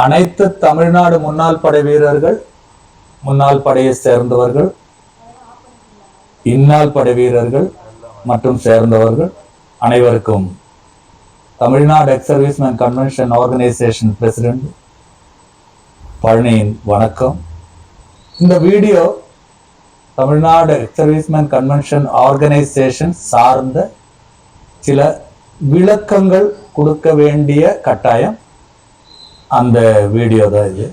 அனைத்து தமிழ்நாடு முன்னாள் படை வீரர்கள், முன்னாள் படையை சேர்ந்தவர்கள், இந்நாள் படை வீரர்கள் மற்றும் சேர்ந்தவர்கள் அனைவருக்கும் Tamil Nadu ex serviceman convention organisation president பழனியின் வணக்கம். இந்த video Tamil Nadu ex serviceman convention organisation சார்ந்த சில விளக்கங்கள் கொடுக்க வேண்டிய கட்டாயம் அந்த வீடியோ தான் இது.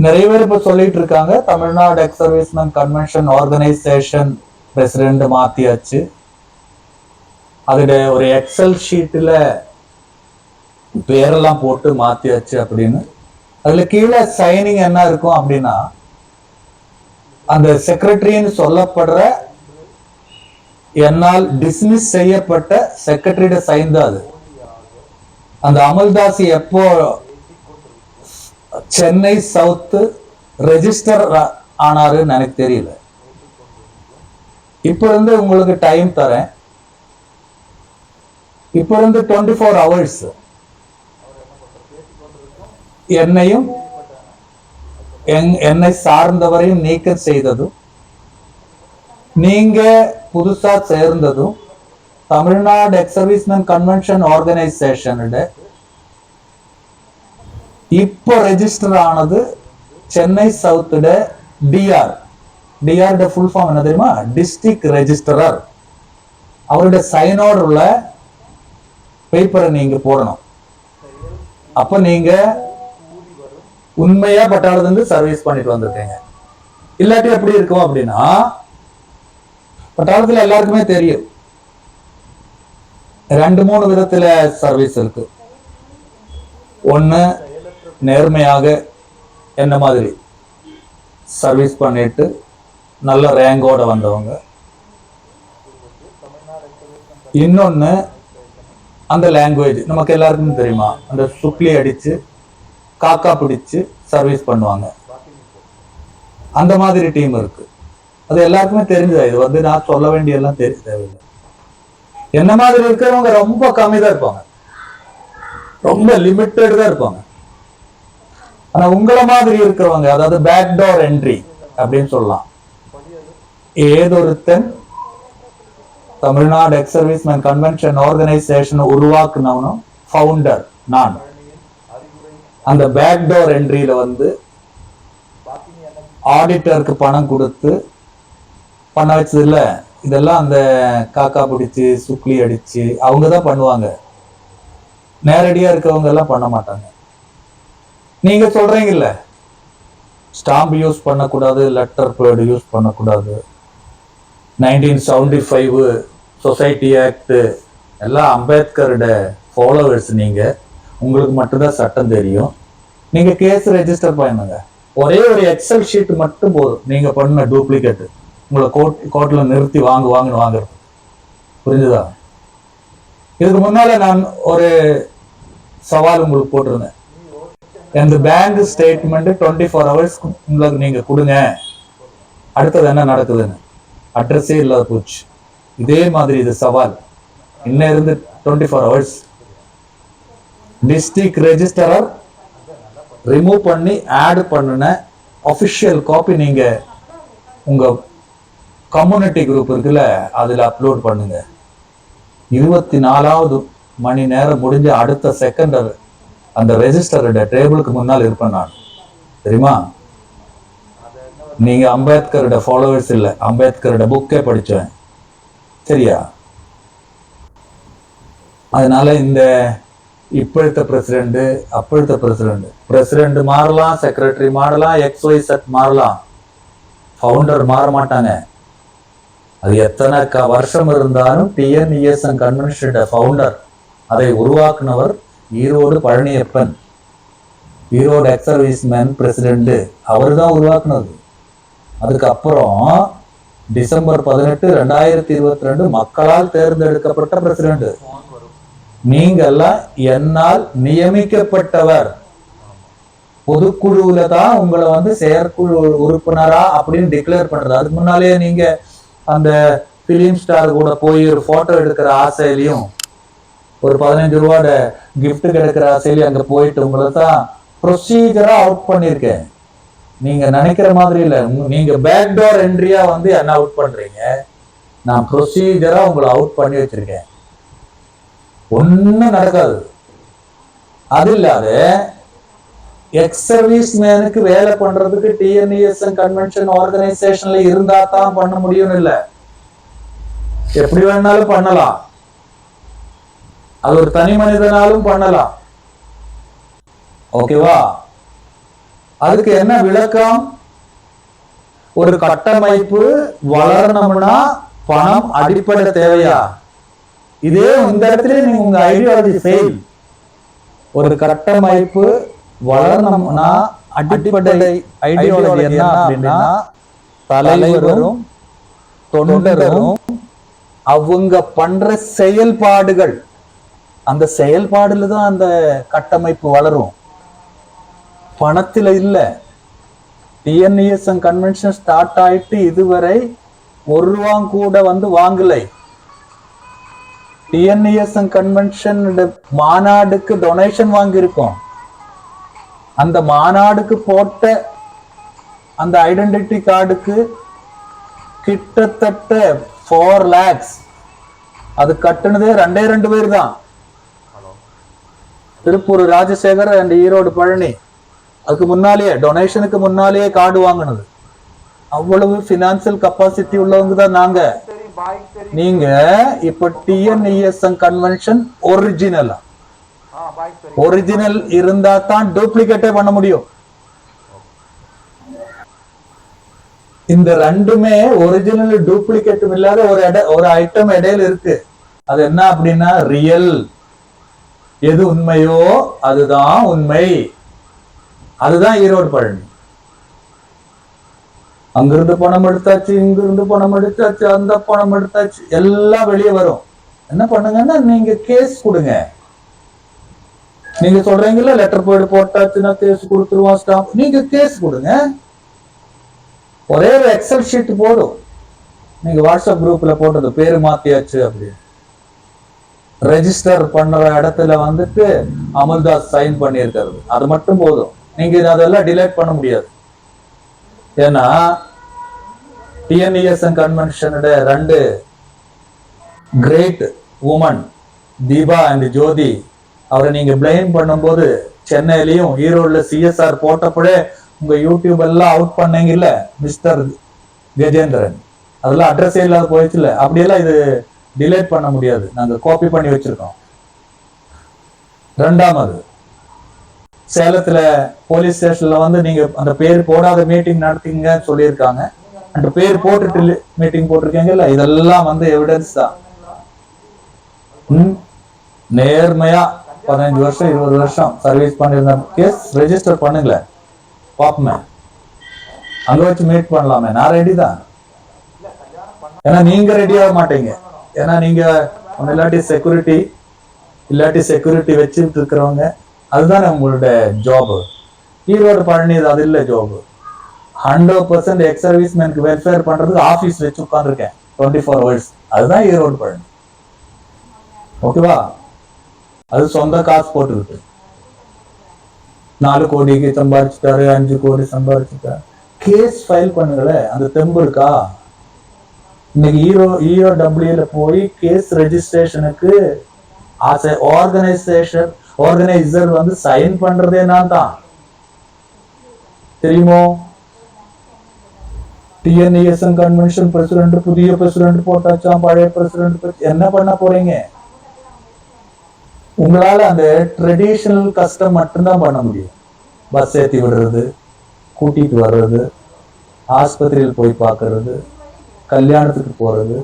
நிறைய பேர் இப்ப சொல்லிட்டு இருக்காங்க, Tamil Nadu ex serviceman convention organisation president மாத்தியாச்சு, அதுல ஒரு எக்ஸல் ஷீட்ல பேரெல்லாம் போட்டு மாத்தியாச்சு அப்படின்னு. அதுல கீழே சைனிங் என்ன இருக்கும் அப்படின்னா, அந்த செக்ரட்டரின்னு சொல்லப்படுற என்னால் டிஸ்மிஸ் செய்யப்பட்ட செக்ரட்டரியோட சைன் தான் அது. அந்த அமல்தாஸ் எப்போ சென்னை சவுத் ரெஜிஸ்டர் ஆனாருன்னு எனக்கு தெரியல. இப்ப இருந்து உங்களுக்கு டைம் தரேன். இப்ப இருந்து 24 hours என்னையும் என்னை சார்ந்தவரையும் நீக்கம் செய்ததும், நீங்க புதுசா சேர்ந்ததும் Tamil Nadu ex serviceman convention organisation இப்போ ரெஜிஸ்டர் ஆனது Chennai south DR. DR full form என்ன தெரியுமா? District registrar. அவருடைய சைனோடு உள்ள பேப்பரை நீங்க போடணும். அப்ப நீங்க உண்மையா பட்டாளத்துல சர்வீஸ் பண்ணிட்டு வந்திருக்கீங்க. இல்லாட்டி எப்படி இருக்கும் அப்படின்னா, பட்டாளத்துல எல்லாருக்குமே தெரியும் 2-3 விதத்துல சர்வீஸ் இருக்கு. ஒண்ணு, நேர்மையாக என்ன மாதிரி சர்வீஸ் பண்ணிட்டு நல்ல ரேங்கோட வந்தவங்க. இன்னொன்னு, அந்த லாங்குவேஜ் நமக்கு எல்லாருக்கும் தெரியுமா, அந்த சுக்லி அடிச்சு காக்கா பிடிச்சு சர்வீஸ் பண்ணுவாங்க. அந்த மாதிரி டீம் இருக்கு. அது எல்லாருக்குமே தெரிஞ்சதா? இது வந்து நான் சொல்ல வேண்டிய எல்லாம் தேவையில்லை. என்ன மாதிரி இருக்கிறவங்க ரொம்ப கம்மி தான் இருப்பாங்க, ரொம்ப லிமிட்டட் தான் இருப்பாங்க. ஆனா உங்களை மாதிரி இருக்கிறவங்க, அதாவது பேக்டோர் என்ட்ரி அப்படின்னு சொல்லலாம், ஏதொருத்தன் Tamil Nadu ex serviceman convention organisation உருவாக்குனவனும் ஃபவுண்டர் நான். அந்த பேக்டோர் என்ட்ரியில வந்து ஆடிட்டருக்கு பணம் கொடுத்து பண்ண வச்சது இல்ல, இதெல்லாம் அந்த காக்கா பிடிச்சு சுக்லி அடிச்சு அவங்கதான் பண்ணுவாங்க. நேரடியா இருக்கவங்க எல்லாம் பண்ண மாட்டாங்க. நீங்க சொல்றீங்கல்ல, ஸ்டாம்ப் யூஸ் பண்ணக்கூடாது, லெட்டர் பேட் யூஸ் பண்ணக்கூடாது, 1975 சொசைட்டி ஆக்ட் எல்லாம் அம்பேத்கரோட ஃபாலோவர்ஸ். நீங்க உங்களுக்கு மட்டும்தான் சட்டம் தெரியும். நீங்க கேஸ் ரெஜிஸ்டர் பண்ணுங்க. ஒரே ஒரு எக்ஸல் ஷீட் மட்டும் போதும். நீங்க பண்ண டூப்ளிகேட் உங்களை கோர்ட்ல நிறுத்தி வாங்குறது. புரிஞ்சுதா? இதுக்கு முன்னால நான் ஒரு சவால் உங்களுக்கு போட்டிருந்தேன். இந்த பேங்க் ஸ்டேட்மெண்ட் 24 hours உங்களுக்கு நீங்க கொடுங்க, அடுத்தது என்ன நடக்குதுன்னு. அட்ரஸே இல்லாத போச்சு. இதே மாதிரி இது சவால். இன்னும் இருந்து 24 hours டிஸ்ட்ரிக்ட் ரெஜிஸ்டரர் ரிமூவ் பண்ணி ஆட் பண்ணின அபிஷியல் காப்பி நீங்க உங்க கம்யூனிட்டி குரூப் இருக்குல்ல, அதுல அப்லோட் பண்ணுங்க. 24வது மணி நேரம் முடிஞ்ச அடுத்த செகண்ட் அந்த ரெஜிஸ்டரோட டேபிளுக்கு முன்னால் இருப்பேன் நான். தெரியுமா? நீங்க அம்பேத்கரோட ஃபாலோவர்ஸ் இல்ல, அம்பேத்கரோட புக்கே படிச்சேன். சரியா? அதனால இந்த இப்பழுத்த பிரசிடென்ட் அப்பழுத்த பிரசிடென்ட் மாறலாம், செக்ரட்டரி மாறலாம், XYZ மாறலாம், ஃபவுண்டர் மாற மாட்டாங்க. அது எத்தனை வருஷம் இருந்தாலும் TNESN கன்வென்ஷன் ஃபவுண்டர், அதை உருவாக்குனவர் Erode Palaniappan, Erode ex serviceman president. அவரு தான் உருவாக்குனது. அதுக்கப்புறம் டிசம்பர் 18, 2022 மக்களால் தேர்ந்தெடுக்கப்பட்ட பிரசிடென்ட். நீங்க எல்லாம் என்னால் நியமிக்கப்பட்டவர். பொதுக்குழுல தான் உங்களை வந்து செயற்குழு உறுப்பினரா அப்படின்னு டிக்ளேர் பண்றது. அதுக்கு முன்னாலே நீங்க அந்த பிலிம் ஸ்டார் கூட போய் ஒரு போட்டோ எடுக்கிற ஆசையிலையும் ஒரு 15 ரூபாயோட கிஃப்ட் கிடைக்கிற ஆசையில அங்க போயிட்டு உங்களை தான் ப்ரொசீஜரா அவுட் பண்ணியிருக்கேன். நீங்க நினைக்கிற மாதிரி இல்ல, நீங்க பேக்டோர் என்ட்ரியா வந்து என்ன அவுட் பண்றீங்க, நான் ப்ரொசீஜரா உங்களை அவுட் பண்ணி வச்சிருக்கேன். ஒன்னும் நடக்காது. அது இல்லாத எக்ஸ் சர்வீஸ் மேனுக்கு வேலை பண்றதுக்கு டிஎன்இஎஸ்என் கன்வென்ஷன் ஆர்கனைசேஷன்ல இருந்தா தான் பண்ண முடியும் இல்ல, எப்படி வேணாலும் பண்ணலாம். அது ஒரு தனி மனிதனாலும் பண்ணலாம். ஓகேவா? அதுக்கு என்ன விளக்கம்? ஒரு கட்டமைப்பு வளரணும்னா பணம் அடிப்படை தேவையா? இதே இந்த இடத்துல நீங்க உங்க ஐடியாலஜி ஃபெயில். ஒரு கட்டமைப்பு வளரணும்னா அடிப்படை ஐடியாலஜி என்ன அப்படின்னா தலைவரும் தொண்டரும் அவங்க பண்ற செயல்பாடுகள், அந்த செயல்பாடுல தான் அந்த கட்டமைப்பு வளரும், பணத்துல இல்ல. டிஎன்இஎஸ்என் கன்வென்ஷன் ஸ்டார்ட் ஆயிட்டு இதுவரை ₹1 கூட வந்து வாங்கலை. டிஎன்இஎஸ்என் கன்வென்ஷன் மாநாடுக்கு டொனேஷன் வாங்கியிருக்கோம். அந்த மாநாடுக்கு போட்ட அந்த ஐடென்டிட்டி கார்டுக்கு கிட்டத்தட்ட 4 lakhs. அது கட்டுனதே 2 பேர் தான். திருப்பூர் ராஜசேகர் அண்ட் ஈரோடு பழனி. அதுக்கு முன்னாலேயே டொனேஷனுக்கு முன்னாலேயே கார்டு வாங்கினது. அவ்வளவு பினான்சியல் கெப்பாசிட்டி உள்ளவங்க தான் நாங்க. நீங்க இப்ப டிஎன்இஎஸ்என் கன்வென்ஷன் ஒரிஜினல் இருந்தா தான் டூப்ளிகேட்டே பண்ண முடியும். இந்த ரெண்டுமே ஒரிஜினல் டூப்ளிகேட்டும் இல்லாத ஒரு ஐட்டம் இடையில இருக்கு. அது என்ன அப்படின்னா ரியல். எது உண்மையோ அதுதான் உண்மை. அதுதான் ஈரோடு பழனி. அங்கிருந்து பணம் எடுத்தாச்சு, இங்கிருந்து பணம் எடுத்தாச்சு, அந்த பணம் எடுத்தாச்சு, எல்லாம் வெளியே வரும். என்ன பண்ணுங்கன்னா நீங்க கேஸ் கொடுங்க. நீங்க சொல்றீங்கல்ல லெட்டர் போட்டாச்சுன்னா கேஸ் கொடுத்துருவோம் ஸ்டாம்ப். நீங்க கேஸ் கொடுங்க. ஒரே ஒரு எக்ஸல் ஷீட் போதும். நீங்க வாட்ஸ்அப் குரூப்ல போட்டது பேரு மாத்தியாச்சு அப்படி ரெஜிஸ்டர் பண்ற இடத்துல வந்துட்டு அமல்தாஸ் சைன் பண்ணி இருக்கிறது, அது மட்டும் போதும். நீங்க அதெல்லாம் டிலேட் பண்ண முடியாது. ஏன்னா டிஎன்இஎஸ்என் கன்வென்ஷனோட 2 கிரேட் உமன் தீபா அண்ட் ஜோதி, அவரை நீங்க பிளேம் பண்ணும்போது சென்னையிலையும் ஈரோடுல சிஎஸ்ஆர் போட்டப்படே உங்க யூடியூப் எல்லாம் அவுட் பண்ணீங்க இல்ல மிஸ்டர் கஜேந்திரன், அதெல்லாம் அட்ரஸே இல்லாத போயிடுச்சு இல்ல. அப்படியெல்லாம் இது டிலேட் பண்ண முடியாது, நாங்க காப்பி பண்ணி வச்சிருக்கோம். 2வது சேலத்துல போலீஸ் ஸ்டேஷன்ல வந்து நீங்க அந்த பேர் போடாத மீட்டிங் நடத்தீங்கன்னு சொல்லியிருக்காங்க. அந்த பேர் போட்டுட்டு மீட்டிங் போட்டிருக்கீங்கல்ல, இதெல்லாம் வந்து எவிடன்ஸ் தான். நேர்மையா 15 வருஷம் 20 வருஷம் சர்வீஸ் பண்ணிருந்த கேஸ் ரெஜிஸ்டர் பண்ணுங்களேன், பாப்பமே. அங்க வச்சு மீட் பண்ணலாமே. நான் ரெடி தான். ஏன்னா நீங்க ரெடியாக மாட்டீங்க. ஏன்னா நீங்க இல்லாட்டி செக்யூரிட்டி வச்சுட்டு இருக்கிறவங்க, அதுதானே உங்களோட ஜாப். ஈரோடு பழனி அது இல்லை ஜாப். 100% எக்ஸ் சர்வீஸ் மேனுக்கு வெல்ஃபேர் பண்றதுக்கு ஆபீஸ் வச்சு உட்காந்துருக்கேன் 24 hours. அதுதான் ஈரோடு பழனி. ஓகேவா? அது சொந்த காசு போட்டுருக்கு. 4 கோடிக்கு சம்பாதிச்சுட்டாரு, 5 கோடி சம்பாதிச்சுட்டாரு. கேஸ் ஃபைல் பண்ணுங்களேன், அந்த தெம்பு இருக்கா? இன்னைக்கு EOWல போய் கேஸ் ரெஜிஸ்ட்ரேஷனுக்கு ஆர்கனைசர் வந்து சைன் பண்றதே நான் தான். தெரியுமோ? டிஎன்இஎஸ்என் கன்வென்ஷன் பிரசிடென்ட், புதிய பிரசிடென்ட் போட்டாச்சாம், பழைய பிரசிடென்ட் என்ன பண்ண போறீங்க? உங்களால அந்த ட்ரெடிஷனல் கஸ்டம் மட்டும்தான் பண்ண முடியும். பஸ் ஏற்றி விடுறது, கூட்டிட்டு வர்றது, ஆஸ்பத்திரியில் போய் பார்க்கறது, கல்யாணத்துக்கு போறது,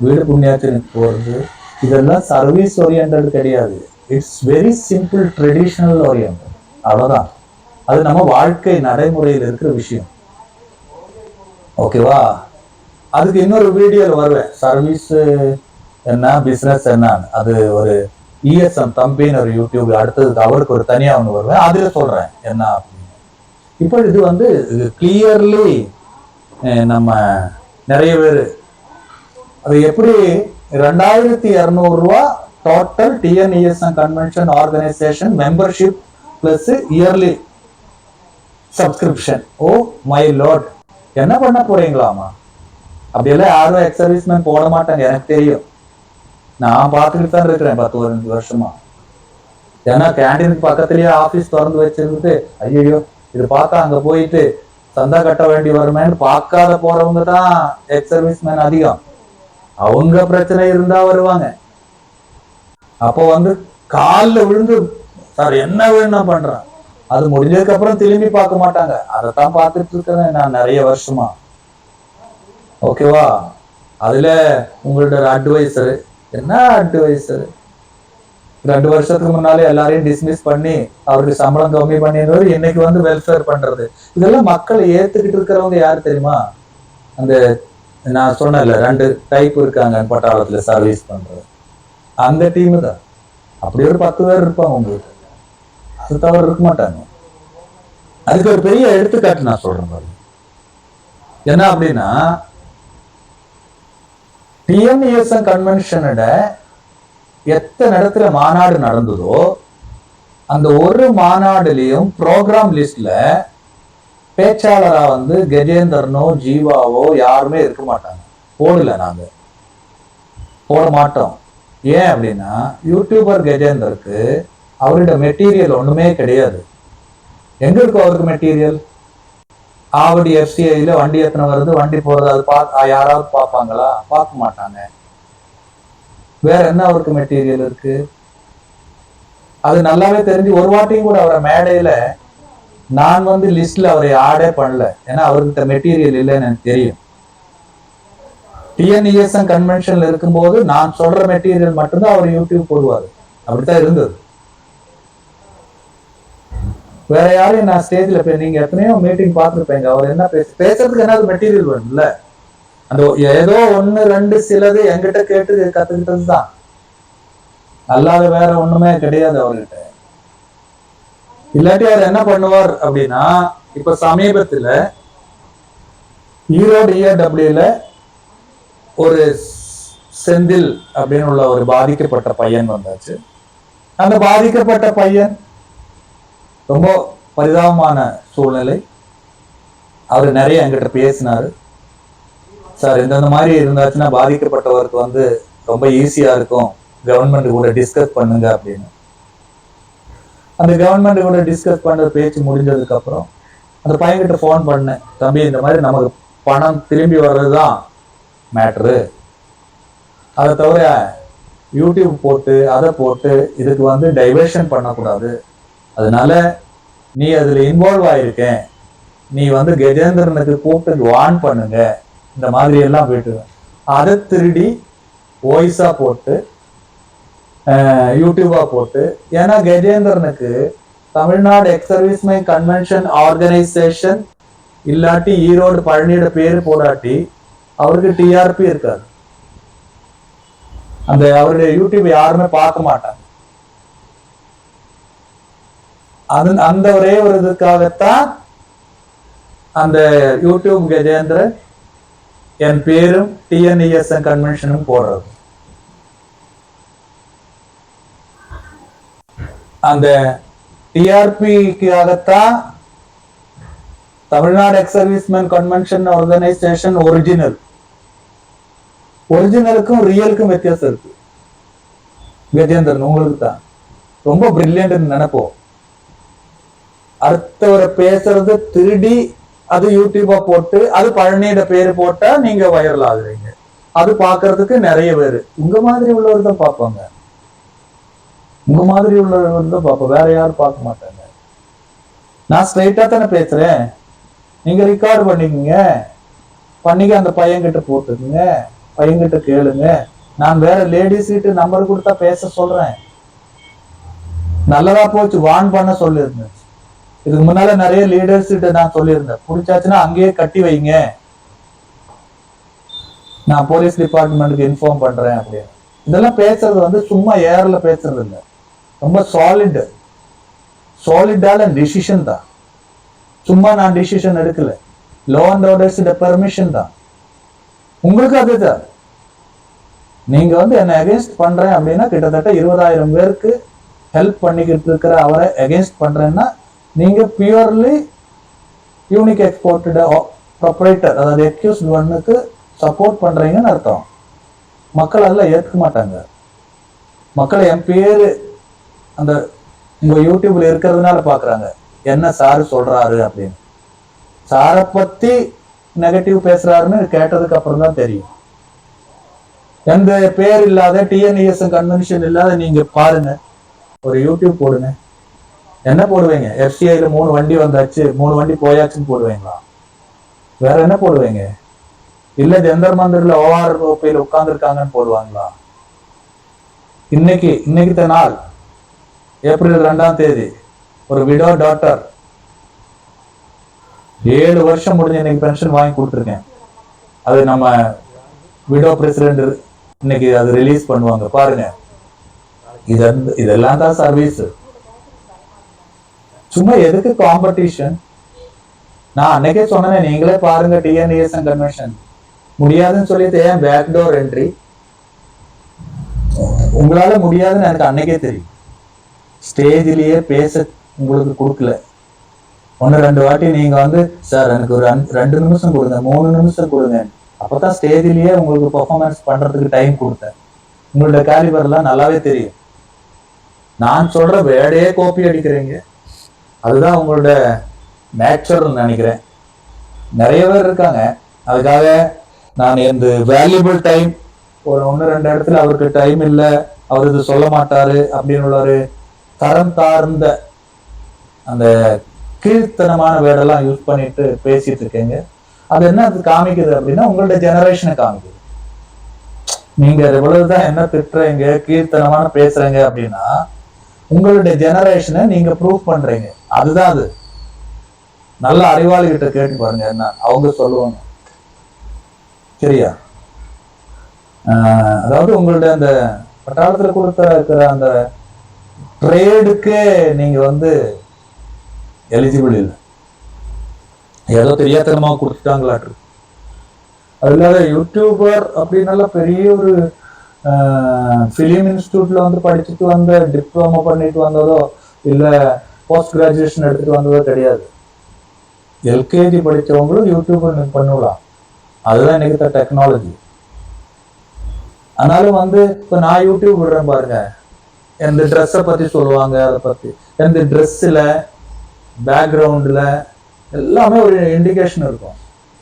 வீடு புண்ணியாச்சனுக்கு போறது, இதெல்லாம் சர்வீஸ் ஓரியன்ட் கிடையாது. It's very simple traditional orient. அவ்வளவுதான். அது நம்ம வாழ்க்கை நடைமுறையில் இருக்கிற விஷயம். ஓகேவா? அதுக்கு இன்னொரு வீடியோல வருவேன், சர்வீஸ் என்ன பிசினஸ் என்னன்னு. அது ஒரு இஎஸ்எம் தம்பின்னு ஒரு யூடியூப், அடுத்தது அவருக்கு ஒரு தனியா ஒன்று வருவேன், அதுல சொல்றேன் என்ன அப்படின்னு. இப்போ இது வந்து கிளியர்லி நம்ம நிறைய பேர் அது எப்படி 2200 ரூபா total TNESM convention organisation membership plus yearly subscription. Oh my lord, என்ன பண்ண போறீங்களாமா? அப்படியெல்லாம் யாரும் எக்ஸ் சர்வீஸ்மேன் போட மாட்டாங்க, எனக்கு தெரியும். நான் பார்த்துக்கிட்டு தான் இருக்கிறேன் 10-15 வருஷமா. ஏன்னா கேண்டீனுக்கு பக்கத்துலயே ஆபீஸ் திறந்து வச்சிருந்து ஐயோ இது பார்த்தா அங்க போயிட்டு சந்தா கட்ட வேண்டி வருமேன்னு பார்க்காத போறவங்க தான் எக்ஸ் சர்வீஸ்மேன் அதிகம். அவங்க பிரச்சனை இருந்தா வருவாங்க. அப்போ வந்து காலில் விழுந்து சார் என்ன வேணும் பண்றேன், அது முடிஞ்சதுக்கு அப்புறம் திரும்பி பார்க்க மாட்டாங்க. அதைத்தான் பார்த்துட்டு இருக்கிறேன் நான் நிறைய வருஷமா. ஓகேவா? அதுல உங்களோட அட்வைசரு என்ன அட்வைசரு 2 வருஷத்துக்கு முன்னாலே எல்லாரையும் டிஸ்மிஸ் பண்ணி அவருக்கு சம்பளம் கம்மி பண்ணிடுவாரு. இன்னைக்கு வந்து வெல்ஃபேர் பண்றது. இதெல்லாம் மக்களை ஏத்துக்கிட்டு இருக்கிறவங்க யாரு தெரியுமா? அந்த நான் சொன்னேன்ல 2 டைப் இருக்காங்க பட்டாளத்துல சர்வீஸ் பண்றது, அந்த டீமு தான். அப்படி ஒரு 10 பேர் இருப்பாங்க உங்களுக்கு, அது தவிர இருக்க மாட்டாங்க. அதுக்கு ஒரு பெரிய எடுத்துக்காட்டு நான் சொல்றேன் பாருங்க. என்ன அப்படின்னா, டிஎன்இஎஸ்எம் கன்வென்ஷனோட எத்தனை இடத்துல மாநாடு நடந்ததோ அந்த ஒரு மாநாடுலயும் ப்ரோக்ராம் லிஸ்ட்ல பேச்சாளரா வந்து கஜேந்திரனோ ஜீவாவோ யாருமே இருக்க மாட்டாங்க. போடல, நாங்க போட மாட்டோம். ஏன் அப்படின்னா யூடியூபர் கஜேந்தருக்கு அவரோட மெட்டீரியல் ஒண்ணுமே கிடையாது. எங்க இருக்கும் அவருக்கு மெட்டீரியல்? ஆவடி எஃப்சிஐல வண்டி எத்தனை வருது, வண்டி போறது, அது யாராவது பார்ப்பாங்களா? பார்க்க மாட்டாங்க. வேற என்ன அவருக்கு மெட்டீரியல் இருக்கு? அது நல்லாவே தெரிஞ்சு ஒரு வாட்டியும் கூட அவரை மேடையில நான் வந்து லிஸ்ட்ல அவரை ஆடே பண்ணல. ஏன்னா அவர்கிட்ட மெட்டீரியல் இல்லைன்னு எனக்கு தெரியும். டிஎன்இஎஸ்எம் கன்வென்ஷன்ல இருக்கும்போது நான் சொல்ற மெட்டீரியல் மட்டும்தான் அவர் யூடியூப் போடுவாரு. அப்படித்தான் இருந்தது. வேற யாரையும் நான் ஸ்டேஜ்ல போய் நீங்க எத்தனையோ மீட்டிங் பார்த்துருப்பேங்க, அவர் என்ன பேசுறதுக்கு என்ன மெட்டீரியல் வேணும்ல. அந்த ஏதோ 1-2 சிலது என்கிட்ட கேட்டு கத்துக்கிட்டது தான், அல்லாத வேற ஒண்ணுமே கிடையாது அவர்கிட்ட. இல்லாட்டி அவர் என்ன பண்ணுவார் அப்படின்னா, இப்ப சமீபத்துல ஈரோடு ERWல ஒரு செந்தில் அப்படின்னு உள்ள ஒரு பாதிக்கப்பட்ட பையன் வந்தாச்சு. அந்த பாதிக்கப்பட்ட பையன் ரொம்ப பரிதாபமான சூழ்நிலை. அவர் நிறைய என்கிட்ட பேசினாரு. சார் இந்த மாதிரி இருந்தாச்சுன்னா பாதிக்கப்பட்டவருக்கு வந்து ரொம்ப ஈஸியா இருக்கும், கவர்மெண்ட் கூட டிஸ்கஸ் பண்ணுங்க அப்படின்னு. அந்த கவர்மெண்ட் கூட டிஸ்கஸ் பண்ற பேச்சு முடிஞ்சதுக்கு அப்புறம் அந்த பையன்கிட்ட ஃபோன் பண்ணேன், தம்பி இந்த மாதிரி நமக்கு பணம் திரும்பி வர்றதுதான் மேட்ரு, அதை தவிர யூடியூப் போட்டு அதை போட்டு இதுக்கு வந்து டைவர்ஷன் பண்ணக்கூடாது. அதனால நீ அதுல இன்வால்வ் ஆயிருக்க, நீ வந்து கஜேந்திரனுக்கு கூப்பிட்டு வான் பண்ணுங்க, இந்த மாதிரி எல்லாம் போயிட்டு அதை திருடி வாய்ஸா போட்டு யூடியூபா போட்டு. ஏன்னா கஜேந்திரனுக்கு Tamil Nadu ex serviceman convention organisation இல்லாட்டி ஈரோடு பழனியோட பேரு போடாட்டி அவருக்கு டிஆர்பி இருக்காது. அந்த அவருடைய யூடியூப் யாருமே பார்க்க மாட்டாங்க. அந்த ஒரே ஒரு இதுக்காகத்தான் அந்த யூடியூப் கஜேந்திரன் என் பேரும் டிஎன்இஎஸ்எம் கன்வென்ஷனும் போடுறது. அந்த டிஆர்பிக்காகத்தான் Tamil Nadu ex serviceman convention organisation ஒரிஜினலுக்கும் ரியலுக்கும் வித்தியாசம் இருக்கு. கஜேந்திரன் உங்களுக்கு தான் ரொம்ப பிரில்லியன்ட் நினைப்போம். அடுத்தவரை பேசுறது திருடி அது யூடியூபா போட்டு அது பழனியோட பேரு போட்டா நீங்க வைரல் ஆகுறீங்க. அது பாக்குறதுக்கு நிறைய பேரு உங்க மாதிரி உள்ளவர் தான் பார்ப்பாங்க. உங்க மாதிரி உள்ளவர் தான் பார்ப்போம், வேற யாரும் பார்க்க மாட்டாங்க. நான் ஸ்ட்ரைட்டா தானே பேசுறேன். நீங்க ரெக்கார்டு பண்ணிக்கங்க, பண்ணிக்க அந்த பையன்கிட்ட போட்டுக்குங்க, பையன்கிட்ட கேளுங்க. நான் வேற லேடிஸ் கிட்ட நம்பர் கொடுத்தா பேச சொல்றேன். நல்லதா போச்சு, வான் பண்ண சொல்லியிருந்தேன். இதுக்கு முன்னால நிறைய லீடர்ஸ் கிட்ட நான் சொல்லியிருந்தேன், பிடிச்சாச்சுன்னா அங்கேயே கட்டி வைங்க, நான் போலீஸ் டிபார்ட்மெண்ட்டுக்கு இன்ஃபார்ம் பண்றேன் அப்படின்னு. இதெல்லாம் பேசுறது வந்து சும்மா ஏர்ல பேசுறது இல்லை, ரொம்ப சாலிடான டிசிஷன் தான். சும்மா நான் டிசிஷன் எடுக்கல, லா அண்ட் ஆர்டர்ஸ் பெர்மிஷன் தான். உங்களுக்கு அதுதான் நீங்க வந்து என்ன அகேன்ஸ்ட் பண்றேன் அப்படின்னா கிட்டத்தட்ட 20,000 பேருக்கு ஹெல்ப் பண்ணிக்கிட்டு இருக்கிற அவரை அகேன்ஸ்ட் பண்றேன்னா நீங்க பியூர்லி யூனிக் எக்ஸ்போர்ட்டட் ப்ரொப்ரைட்டர், அதாவது எக்யூஸ்ட் ஒன்னுக்கு சப்போர்ட் பண்றீங்கன்னு அர்த்தம். மக்கள் அதெல்லாம் ஏற்க மாட்டாங்க. மக்கள் என் பேரு அந்த உங்க யூடியூப்ல இருக்கிறதுனால பாக்குறாங்க என்ன சாரு சொல்றாரு அப்படின்னு. சாரை பத்தி நெகட்டிவ் பேசுறாருன்னு கேட்டதுக்கு அப்புறம் தான் தெரியும். எந்த பேர் இல்லாத டிஎன்இஎஸ் கன்வென்ஷன் இல்லாத நீங்க பாருங்க, ஒரு யூடியூப் போடுங்க, என்ன போடுவீங்க? எஃப்சிஐல 3 வண்டி வந்தாச்சு, 3 வண்டி போயாச்சுன்னு போடுவீங்களா? வேற என்ன போடுவீங்க? இல்ல ஜந்தர் மந்தர்ல ஓஆர் ஓபியில் உட்கார்ந்து இருக்காங்கன்னு போடுவாங்களா? இன்னைக்கு நாள் ஏப்ரல் 2ஆம் தேதி ஒரு விடோ டாட்டர் 7 வருஷம் முடிஞ்ச இன்னைக்கு பென்ஷன் வாங்கி கொடுத்துருக்கேன். அது நம்ம விடோ பிரசிடென்ட் இன்னைக்கு அது ரிலீஸ் பண்ணுவாங்க பாருங்க. இதெல்லாம் தான் சர்வீஸ். சும்மா எதுக்கு காம்படிஷன்? நான் அன்னைக்கே சொன்னேன், நீங்களே பாருங்க டிஎன்இஎஸ் கன்வென்ஷன் முடியாதுன்னு சொல்லிட்டு ஏன் பேக்டோர் என்ட்ரி? உங்களால முடியாதுன்னு எனக்கு அன்னைக்கே தெரியும். ஸ்டேஜ்லயே பேச உங்களுக்கு கொடுக்கல. 1-2 வாட்டி நீங்க வந்து சார் எனக்கு ஒரு 2 நிமிஷம் கொடுங்க, 3 நிமிஷம் கொடுங்க, அப்பதான் ஸ்டேஜ்லயே உங்களுக்கு பெர்ஃபார்மன்ஸ் பண்றதுக்கு டைம் கொடுத்தேன். உங்களோட கேலிபர் எல்லாம் நல்லாவே தெரியும். நான் சொல்ற வேடையே காப்பி அடிக்கிறீங்க, அதுதான் உங்களோட நேச்சர்னு நினைக்கிறேன். நிறைய பேர் இருக்காங்க. அதுக்காக நான் இந்த வேல்யூபிள் டைம் ஒரு 1-2 இடத்துல அவருக்கு டைம் இல்லை, அவர் இது சொல்ல மாட்டாரு அப்படின்னு உள்ள ஒரு தரம் தார்ந்த அந்த கீழ்த்தனமான வேர்டெல்லாம் யூஸ் பண்ணிட்டு பேசிட்டு இருக்கீங்க. அது என்ன அது காமிக்குது அப்படின்னா உங்களோட ஜெனரேஷனை காமிக்குது. நீங்க எவ்வளவுதான் என்ன திட்டுறீங்க, கீழ்த்தனமான பேசுறீங்க அப்படின்னா உங்களுடைய ஜெனரேஷனை நீங்க ப்ரூவ் பண்றீங்க. அதுதான் அது. நல்ல அறிவாளி கிட்ட கேட்டு பாருங்க, என்ன அவங்க சொல்லுவாங்க. சரியா? அதாவது உங்களுடைய அந்த பட்டாளத்துல கொடுத்த இருக்கிற அந்த ட்ரேடுக்கே நீங்க வந்து எலிஜிபிள் இல்லை. ஏதோ தெரியாதனமா கொடுத்துட்டாங்களாட்டு. அது இல்லாத யூடியூபர் அப்படின்னால பெரிய ஒரு ஃபிலிம் இன்ஸ்டியூட்ல வந்து படிச்சுட்டு வந்த, டிப்ளமோ பண்ணிட்டு வந்ததோ இல்ல போஸ்ட் கிராஜுவேஷன் எடுத்துட்டு வந்ததோ கிடையாது. எல்கேஜி படிச்சவங்களும் யூடியூப் பண்ணலாம். அதுதான் இன்னைக்கு டெக்னாலஜி. ஆனாலும் வந்து இப்ப நான் யூடியூப் விடுறேன் பாருங்க, எந்த ட்ரெஸ்ஸை பத்தி சொல்லுவாங்க, அதை பத்தி எந்த ட்ரெஸ்ஸில் பேக்ரவுண்ட்ல எல்லாமே ஒரு இண்டிகேஷன் இருக்கும்.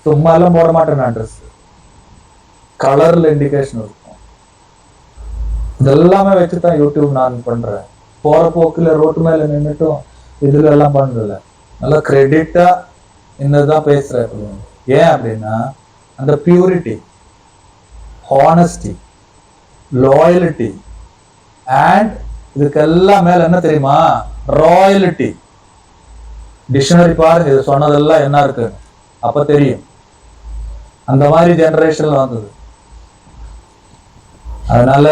சும்மா எல்லாம் போட மாட்டேன் நான். ட்ரெஸ் கலர்ல இண்டிகேஷன் இருக்கும். இதெல்லாமே வச்சுதான் யூடியூப் நான் பண்றேன். போற போக்குல ரோட்டு மேல நின்றுட்டும் இதுல எல்லாம் பண்ணல. நல்லா கிரெடிட்டா என்னதான் பேசுறேன். ஏன் அப்படின்னா அந்த பியூரிட்டி, ஹானஸ்டி, லாயலிட்டி அண்ட் இதுக்கெல்லாம் மேல என்ன தெரியுமா? ராயலிட்டி. டிக்ஷனரி பாருங்க, இது சொன்னதெல்லாம் என்ன இருக்கு அப்ப தெரியும். அந்த மாதிரி ஜெனரேஷன்ல வந்தது. அதனால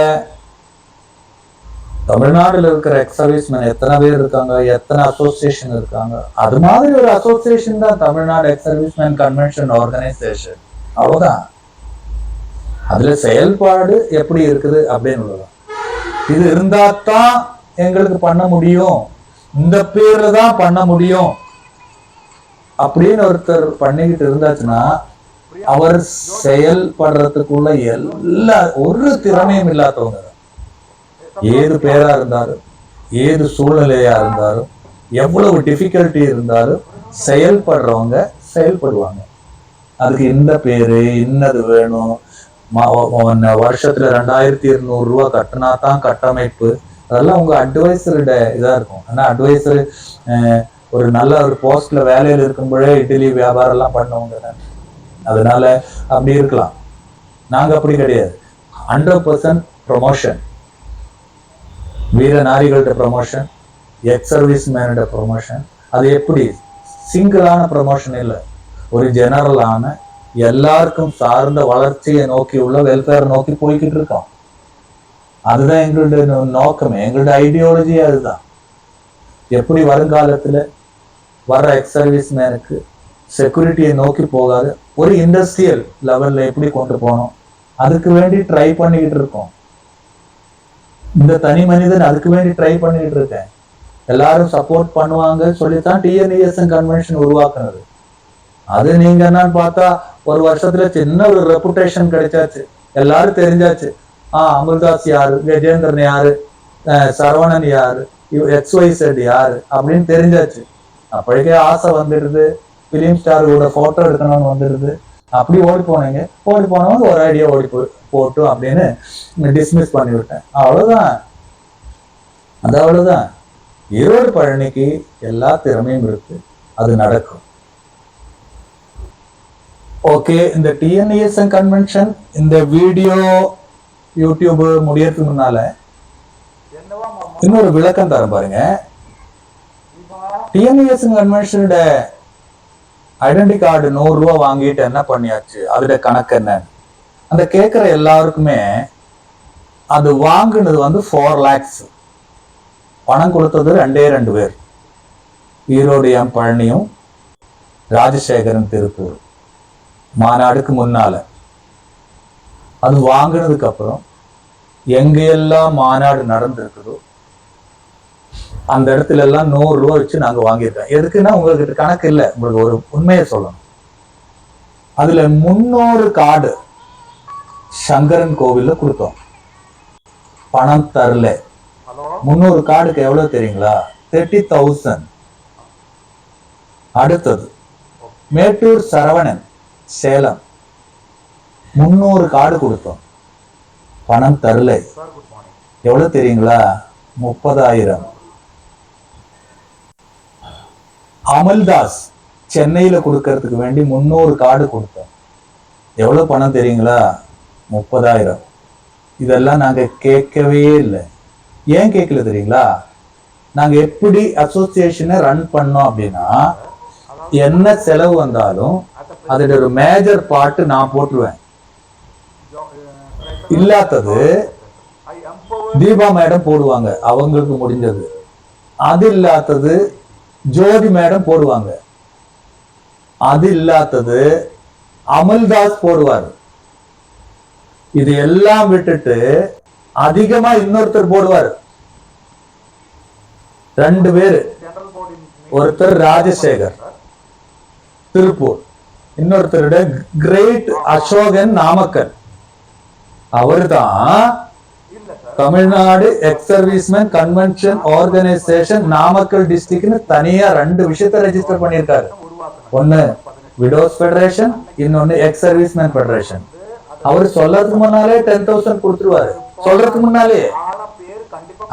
தமிழ்நாடுல இருக்கிற எக்ஸ் சர்வீஸ்மேன் எத்தனை பேர் இருக்காங்க, எத்தனை அசோசியேஷன் இருக்காங்க, அது மாதிரி ஒரு அசோசியேஷன் தான் Tamil Nadu ex serviceman convention organisation. அவ்வளவுதான். அதுல செயல்பாடு எப்படி இருக்குது அப்படின்னு இது இருந்தா தான் எங்களுக்கு பண்ண முடியும், இந்த பேர்ல தான் பண்ண முடியும் அப்படின்னு ஒருத்தர் பண்ணிக்கிட்டு இருந்தாச்சுன்னா அவர் செயல்படுறதுக்குள்ள எல்லா ஒரு திறமையும் இல்லாதவங்க. ஏது பேரா இருந்தாலும், ஏது சூழ்நிலையா இருந்தாலும், எவ்வளவு டிஃபிகல்ட்டி இருந்தாலும் செயல்படுறவங்க செயல்படுவாங்க. அதுக்கு இந்த பேரு இன்னது வேணும், வருஷத்துல 2200 ரூபா கட்டினா தான் கட்டமைப்பு, அதெல்லாம் உங்க அட்வைசரோட இதா இருக்கும். ஆனா அட்வைசர் ஒரு நல்ல ஒரு போஸ்ட்ல வேலையில இருக்கும்போதே இட்லி வியாபாரம் எல்லாம் பண்ணவங்க. அதனால அப்படி இருக்கலாம். நாங்க அப்படி கிடையாது. 100% ப்ரொமோஷன். வீர நாரிகளோட ப்ரொமோஷன், எக்ஸ் சர்வீஸ் மேனோட ப்ரொமோஷன். அது எப்படி சிங்கிளான ப்ரொமோஷன் இல்லை, ஒரு ஜெனரலான எல்லாருக்கும் சார்ந்த வளர்ச்சியை நோக்கி உள்ள வெல்ஃபேர் நோக்கி போய்கிட்டு இருக்கோம். அதுதான் எங்களுடைய நோக்கமே, எங்களுடைய ஐடியாலஜி அதுதான். எப்படி வருங்காலத்துல வர எக்ஸ் சர்வீஸ் மேனுக்கு செக்யூரிட்டியை நோக்கி போகாத ஒரு இண்டஸ்ட்ரியல் லெவல்ல எப்படி கொண்டு போகணும், அதுக்கு வேண்டி ட்ரை பண்ணிக்கிட்டு இருக்கோம். இந்த தனி மனிதன் அதுக்கு வேண்டி ட்ரை பண்ணிக்கிட்டு இருக்கேன். எல்லாரும் சப்போர்ட் பண்ணுவாங்க சொல்லித்தான் டிஎன்இஎஸ்என் கன்வென்ஷன் உருவாக்குனது. அது நீங்க என்னன்னு பார்த்தா ஒரு வருஷத்துல சின்ன ஒரு ரெப்புடேஷன் கிடைச்சாச்சு, எல்லாரும் தெரிஞ்சாச்சு. அமிர்தாஸ் யாரு, கஜேந்திரன் யாரு, சரவணன் யாரு, XYZ யாரு அப்படின்னு தெரிஞ்சாச்சு. அப்போதைக்கே ஆசை வந்துடுது, பிலிம் ஸ்டாரோட போட்டோ எடுக்கணும்னு வந்துடுது. அப்படி ஓடி போனீங்க, ஓடி போனவங்க ஒரு ஐடியா ஓடி போட்டும் அப்படின்னு டிஸ்மிஸ் பண்ணி விட்டேன். அவ்வளவுதான். அது அவ்வளவுதான். ஈரோடு பழனிக்கு எல்லா திறமையும் இருக்கு, அது நடக்கும். ஓகே, இந்த டிஎன்இஎஸ்என் கன்வென்ஷன் இந்த வீடியோ யூடியூப் முடியறதுக்கு முன்னால இன்னொரு விளக்கம் தர பாருங்க. டிஎன்இஎஸ்என் கன்வென்ஷனோட ஐடென்டி கார்டு 100 ரூபா வாங்கிட்டு என்ன பண்ணியாச்சு, அதோட கணக்கு என்ன? அந்த கேட்கிற எல்லாருக்குமே அது வாங்குனது 4 lakhs. பணம் கொடுத்தது 2 பேர், ஈரோடு எம் பழனியும் ராஜசேகரன் திருப்பூர், மாநாடுக்கு முன்னால. அது வாங்கினதுக்கு அப்புறம் எங்க எல்லாம் மாநாடு நடந்திருக்குதோ அந்த இடத்துல எல்லாம் 100 ரூபா வச்சு நாங்க வாங்கியிருக்கோம். எதுக்குன்னா உங்களுக்கு கணக்கு இல்லை, உங்களுக்கு ஒரு உண்மையை சொல்லணும். அதுல 300 கார்டு சங்கரன் கோவில்ல கொடுத்தோம், பணம் தரல. 300 கார்டுக்கு எவ்வளவு தெரியுங்களா? 30,000. அடுத்தது மேட்டூர் சரவணன் சேலம், 300 கார்டு கொடுத்தோம், பணம் தரல. எவ்வளவு தெரியுங்களா? 30,000. அமல்தாஸ் சென்னையில கொடுக்கறதுக்கு வேண்டி 300 கார்டு கொடுத்தோம், எவ்வளவு பணம் தெரியுங்களா? 30,000. இதெல்லாம் நாங்க கேட்கவே இல்லை. ஏன் கேட்கல தெரியுங்களா? நாங்க எப்படி அசோசியேஷனை ரன் பண்ணோம் அப்படின்னா, என்ன செலவு வந்தாலும் அதோட ஒரு மேஜர் பார்ட் நான் போட்டுருவேன். இல்லாதது தீபா மேடம் போடுவாங்க, அவங்களுக்கு முடிஞ்சது. அது இல்லாதது ஜோதி மேடம் போடுவாங்க, அது இல்லாதது அமல்தாஸ் போடுவார். இது எல்லாம் விட்டுட்டு அதிகமா இன்னொருத்தர் போடுவார், 2 பேரு. ஒருத்தர் ராஜசேகர் திருப்பூர், இன்னொருத்தருடைய கிரேட் அசோகன் நாமக்கல். அவர்தான் Tamil Nadu ex serviceman convention organisation Namakkal டிஸ்ட்ரிக்ட்னு தனியா 2 விஷயத்தை ரெஜிஸ்டர் பண்ணியிருக்காரு. ஒன்னு விடோஸ் ஃபெடரேஷன், இன்னொன்னு எக்ஸ் சர்வீஸ்மேன் ஃபெடரேஷன். அவர் சொல்றதுக்கு முன்னாலே 10,000 கொடுத்துருவாரு, சொல்றதுக்கு முன்னாலே.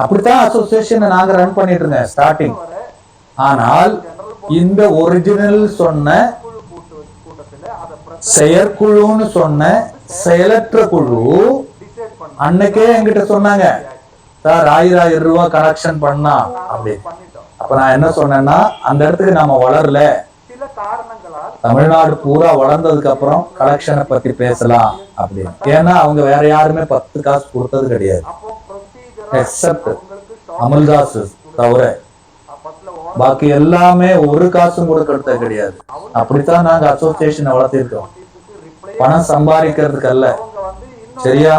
அப்படித்தான் அசோசியேஷனை நாங்க ரன் பண்ணிட்டு இருந்தேன் ஸ்டார்டிங். ஆனால் இந்த ஒரிஜினல் சொன்ன செயற்குழுன்னு சொன்ன செயலற்ற குழு அன்னைக்கே என்கிட்ட சொன்னாங்க, சார் 1000 ரூபாய் கலெக்ஷன் பண்ணா அப்படின்னு. அப்ப நான் என்ன சொன்னேன்னா, அந்த இடத்துக்கு நாம வளரல, தமிழ்நாடு பூரா வளர்ந்ததுக்கு அப்புறம் கலெக்ஷனை பத்தி பேசலாம் அப்படின்னு. ஏன்னா அவங்க வேற யாருமே 10 காசு கொடுத்தது கிடையாது, எக்ஸப்ட் அமல்தாஸ் தவிர. பாக்கி எல்லாமே ஒரு காசும் கூட கொடுத்தது கிடையாது. அப்படித்தான் நாங்க அசோசியேஷனை வளர்த்திருக்கோம், பணம் சம்பாதிக்கிறதுக்கு அல்ல. சரியா?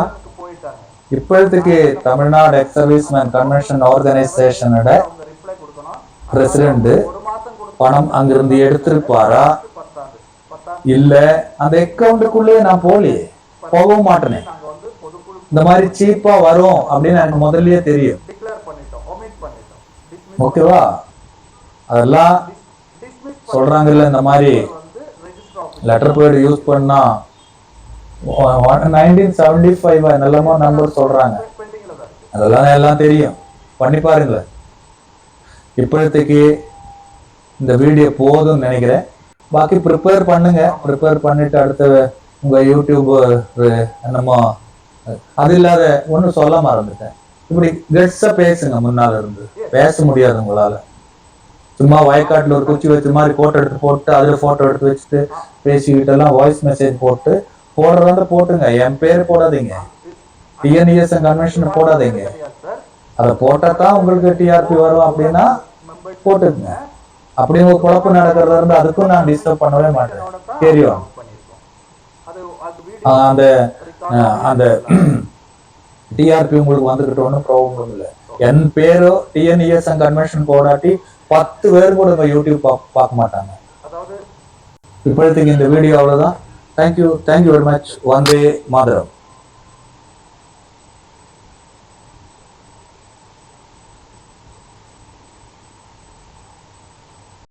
இப்போதைக்கு தமிழ்நாடு எக்ஸ் சர்வீஸ்மேன் கன்வென்ஷன் ஆர்கனைசேஷனோட பிரசிடென்ட் பணம் அங்கிருந்து எடுத்திருப்பாரா இல்ல அந்த அக்கௌண்ட்டுக்குள்ளே நான் போகவும் மாட்டேனே. இந்த மாதிரி சீப்பா வரும் அப்படின்னு எனக்கு முதல்லயே தெரியும். ஓகேவா? அதெல்லாம் சொல்றாங்கல்ல, இந்த மாதிரி லெட்டர் பேட் யூஸ் பண்ணா 1975 நல்லமா நம்பர் சொல்றாங்க. அதெல்லாம் எல்லாம் தெரியும், பண்ணி பாருங்க. இப்போதைக்கு இந்த வீடியோ போதும்னு நினைக்கிறேன். பாக்கி ப்ரிப்பேர் பண்ணுங்க, ப்ரிப்பேர் பண்ணிட்டு அடுத்த உங்க யூடியூப் என்னமோ அது இல்லாத ஒண்ணு சொல்ல மறந்துட்டேன். இப்படி கெட்ஸா பேசுங்க, முன்னால இருந்து பேச முடியாது உங்களால. சும்மா வயக்காட்டுல ஒரு குச்சி வச்ச மாதிரி போட்டோ எடுத்து போட்டு அதுல போட்டோ எடுத்து வச்சுட்டு பேசிக்கிட்டு எல்லாம் வாய்ஸ் மெசேஜ் போட்டு போடுறத போட்டுங்க. என் பேர் போடாதீங்க, டிஎன்இஎஸ்என் கன்வென்ஷன் போடாதீங்க. அதை போட்டா தான் உங்களுக்கு டிஆர்பி வரும் அப்படின்னா போட்டுக்குங்க. அப்படி ஒரு குழப்பம் நடக்கிறதா இருந்தா அதுக்கும் நான் டிஸ்டர்ப் பண்ணவே மாட்டேன். தெரியும். அந்த அந்த டிஆர்பி உங்களுக்கு வந்துகிட்ட ஒன்றும் ப்ராப்ளம் இல்லை. என் பேரோ டிஎன்இஎஸ் அண்ட் கன்வென்ஷன் போடாட்டி 10 பேர் கூட இப்போ யூடியூப் பார்க்க மாட்டாங்க. இப்போதைக்கு இந்த வீடியோ அவ்வளோதான். Thank you very much. Vande Mataram.